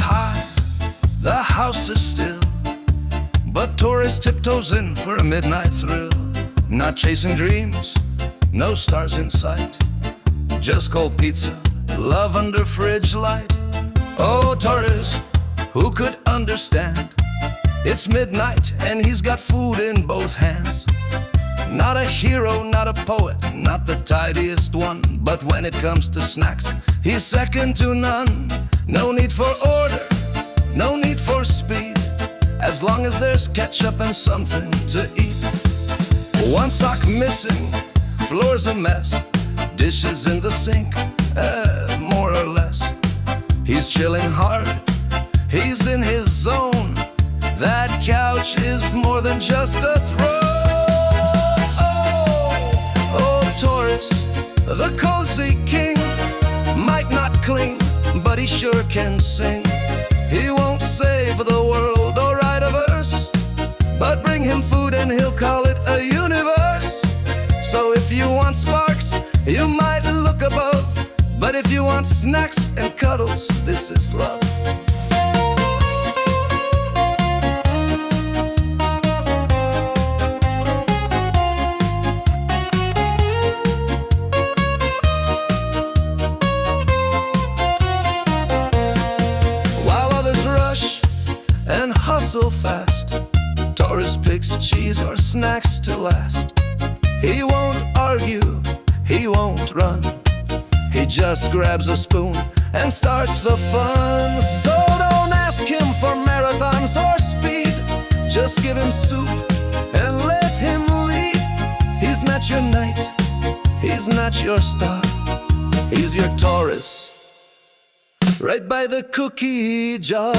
high, the house is still, but Taurus tiptoes in for a midnight thrill. Not chasing dreams, no stars in sight, just cold pizza, love under fridge light. Oh, Taurus, who could understand? It's midnight and he's got food in both hands. Not a hero, not a poet, not the tidiest one, but when it comes to snacks, he's second to none. No need for order, no need for speed, as long as there's ketchup and something to eat. One sock missing, floor's a mess, dishes in the sink, more or less. He's chilling hard, he's in his zone. That couch is more than just a throne. Taurus, the cozy king, might not clean, but he sure can sing. He won't save the world or write a verse, but bring him food and he'll call it a universe. So if you want sparks, you might look above, but if you want snacks and cuddles, this is love. And hustle fast, Taurus picks cheese or snacks to last. He won't argue, he won't run, he just grabs a spoon and starts the fun. So don't ask him for marathons or speed, just give him soup and let him lead. He's not your knight, he's not your star, he's your Taurus, right by the cookie jar.